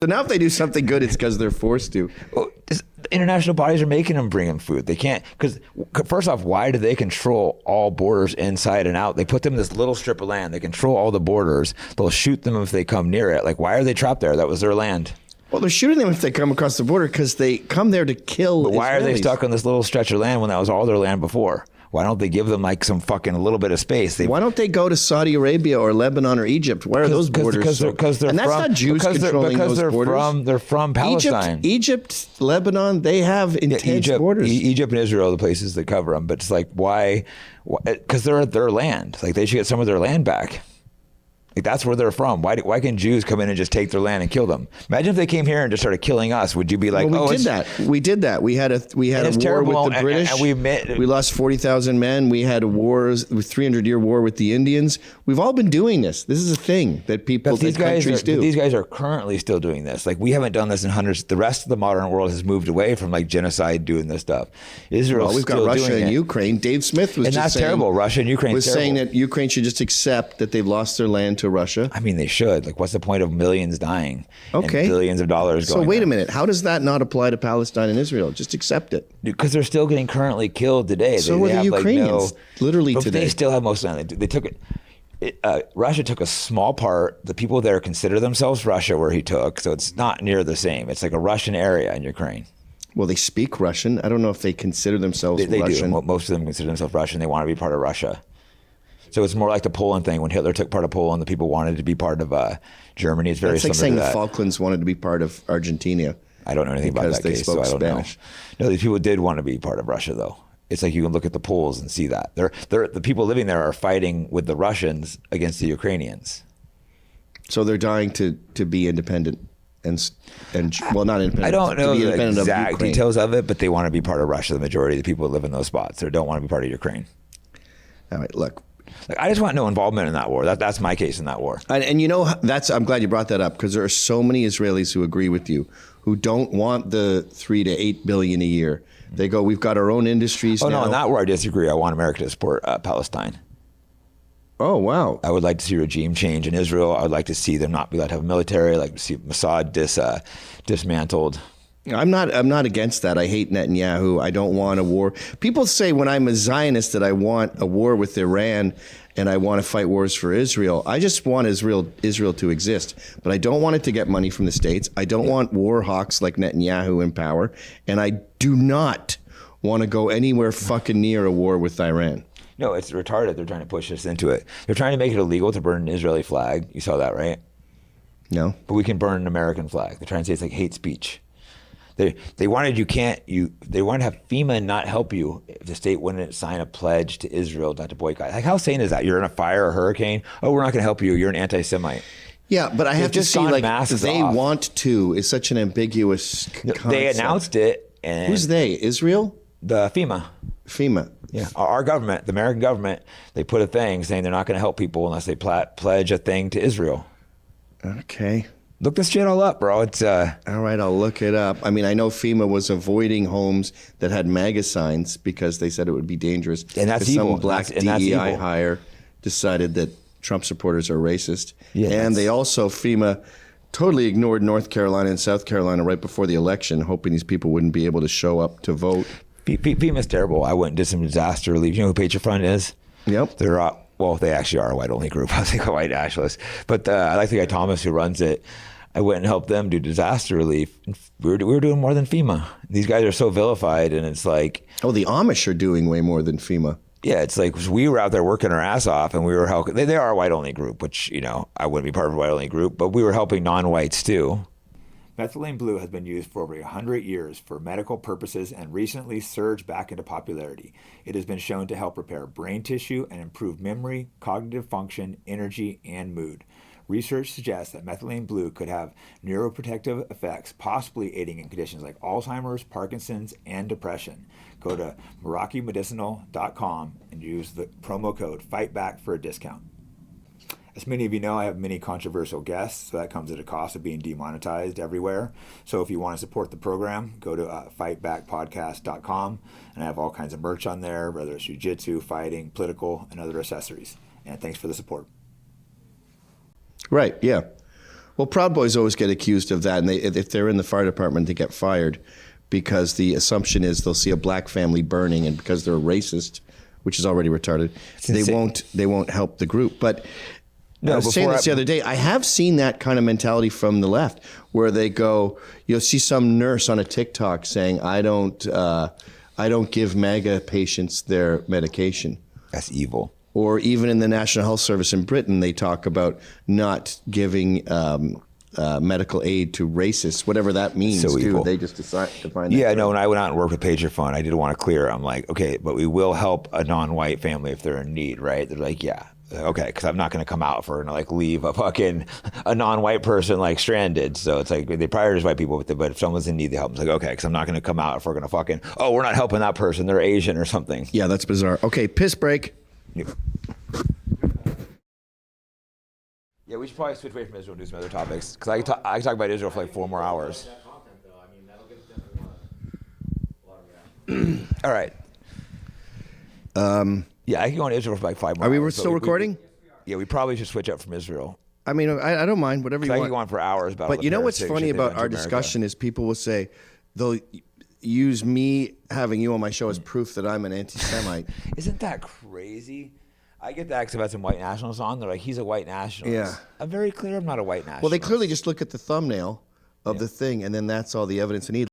So now if they do something good, it's because they're forced to. Well, international bodies are making them bring them food. They can't, because first off, why do they control all borders inside and out? They put them in this little strip of land. They control all the borders. They'll shoot them if they come near it. Like, why are they trapped there? That was their land. Well, they're shooting them if they come across the border because they come there to kill. But why Israelis. are they stuck on this little stretch of land when that was all their land before? Why don't they give them like some fucking little bit of space? Why don't they go to Saudi Arabia or Lebanon or Egypt? Why are those borders? Because they're and that's from, not Jews controlling those borders. They're from Palestine. Egypt, Lebanon, they have intense borders. Egypt and Israel are the places that cover them. But it's like, why? Because they're at their land. Like, they should get some of their land back. Like, that's where they're from. Why can Jews come in and just take their land and kill them? Imagine if they came here and just started killing us. Would you be like, we did that. We had a war with the British. And we lost 40,000 men. We had a 300-year war with the Indians. We've all been doing this. This is a thing that countries do. These guys are currently still doing this. Like, we haven't done this in hundreds. The rest of the modern world has moved away from like genocide doing this stuff. Israel, we've got Russia and Ukraine. Dave Smith was that's terrible. Russia and Ukraine was saying that Ukraine should just accept that they've lost their land to Russia. I mean, they should. Like, what's the point of millions dying and billions of dollars going? So wait a minute. How does that not apply to Palestine and Israel? Just accept it. Because they're still getting currently killed today. So are the Ukrainians. Literally today. They still have most of the land. They took it. Russia took a small part. The people there consider themselves Russia where he took. So it's not near the same. It's like a Russian area in Ukraine. Well, they speak Russian. I don't know if they consider themselves Russian. They do. Most of them consider themselves Russian. They want to be part of Russia. So it's more like the Poland thing. When Hitler took part of Poland, the people wanted to be part of Germany. It's very similar to that. It's like saying the Falklands wanted to be part of Argentina. I don't know anything about that case, so I don't Spanish. Know. No, these people did want to be part of Russia, though. It's like you can look at the polls and see that. The people living there are fighting with the Russians against the Ukrainians. So they're dying to be independent and well, not independent. I don't know the exact details of it, but they want to be part of Russia. The majority of the people who live in those spots, they don't want to be part of Ukraine. All right, look. Like, I just want no involvement in that war. That's my case in that war. And you know, I'm glad you brought that up, because there are so many Israelis who agree with you, who don't want the $3 to $8 billion a year. They go, we've got our own industries now. No, in that war I disagree. I want America to support Palestine. Oh, wow. I would like to see regime change in Israel. I would like to see them not be allowed to have a military. I'd like to see Mossad dismantled. I'm not against that. I hate Netanyahu. I don't want a war. People say when I'm a Zionist that I want a war with Iran and I want to fight wars for Israel. I just want Israel to exist. But I don't want it to get money from the States. I don't want war hawks like Netanyahu in power. And I do not want to go anywhere fucking near a war with Iran. No, it's retarded. They're trying to push us into it. They're trying to make it illegal to burn an Israeli flag. You saw that, right? No. But we can burn an American flag. They're trying to say it's like hate speech. They wanted they want to have FEMA not help you if the state wouldn't sign a pledge to Israel not to boycott. Like, how sane is that? You're in a fire or hurricane. Oh, we're not going to help you. You're an anti-Semite. Yeah, but I have to see, like, they want to is such an ambiguous concept. They announced it. And who's they? Israel? The FEMA. FEMA. Yeah, our government, the American government, they put a thing saying they're not going to help people unless they pledge a thing to Israel. Okay. Look this shit all up, bro. It's all right, I'll look it up. I mean, I know FEMA was avoiding homes that had MAGA signs because they said it would be dangerous. And that's evil. Some black DEI hire decided that Trump supporters are racist. Yeah, and they also, FEMA totally ignored North Carolina and South Carolina right before the election, hoping these people wouldn't be able to show up to vote. FEMA's terrible. I went and did some disaster relief. You know who Patriot Front is? Yep. They're well, they actually are a white-only group. I think a white nationalist. But I like the guy Thomas who runs it. I went and helped them do disaster relief. We were doing more than FEMA. These guys are so vilified, and it's like... Oh, the Amish are doing way more than FEMA. Yeah, it's like we were out there working our ass off, and we were helping... They are a white-only group, which, you know, I wouldn't be part of a white-only group, but we were helping non-whites too. Methylene blue has been used for over 100 years for medical purposes and recently surged back into popularity. It has been shown to help repair brain tissue and improve memory, cognitive function, energy, and mood. Research suggests that methylene blue could have neuroprotective effects, possibly aiding in conditions like Alzheimer's, Parkinson's, and depression. Go to MerakiMedicinal.com and use the promo code FIGHTBACK for a discount. As many of you know, I have many controversial guests, so that comes at a cost of being demonetized everywhere. So if you want to support the program, go to FightBackPodcast.com, and I have all kinds of merch on there, whether it's jiu-jitsu, fighting, political, and other accessories. And thanks for the support. Right, yeah. Well, Proud Boys always get accused of that, and if they're in the fire department, they get fired because the assumption is they'll see a black family burning, and because they're a racist, which is already retarded, they won't help the group. But I was saying this the other day. I have seen that kind of mentality from the left, where they go, you'll see some nurse on a TikTok saying, "I don't give MAGA patients their medication." That's evil. Or even in the National Health Service in Britain, they talk about not giving medical aid to racists, whatever that means. So evil. They just decide to find. Yeah, no. When I went out and worked with Pager Fund, I did want to clear. I'm like, okay, but we will help a non-white family if they're in need, right? They're like, yeah, okay, because I'm not going to come out for and like leave a non-white person like stranded. So it's like they prioritize white people, but if someone's in need, they help them. It's like, okay, because I'm not going to come out if we're going to we're not helping that person. They're Asian or something. Yeah, that's bizarre. Okay, piss break. Yeah, we should probably switch away from Israel and do some other topics, because I can talk about Israel for like 4 more hours. All right. Yeah, I can go on Israel for like 5 more hours. Are we still recording? Yeah, we probably should switch up from Israel. I mean, I don't mind, whatever you I want. can go on for hours about. But you know what's funny about our discussion is people will say they'll use me having you on my show as proof that I'm an anti-Semite. Isn't that crazy? I get that because I've had some white nationalists on. They're like, he's a white nationalist. Yeah. I'm very clear I'm not a white nationalist. Well, they clearly just look at the thumbnail of the thing, and then that's all the evidence they need.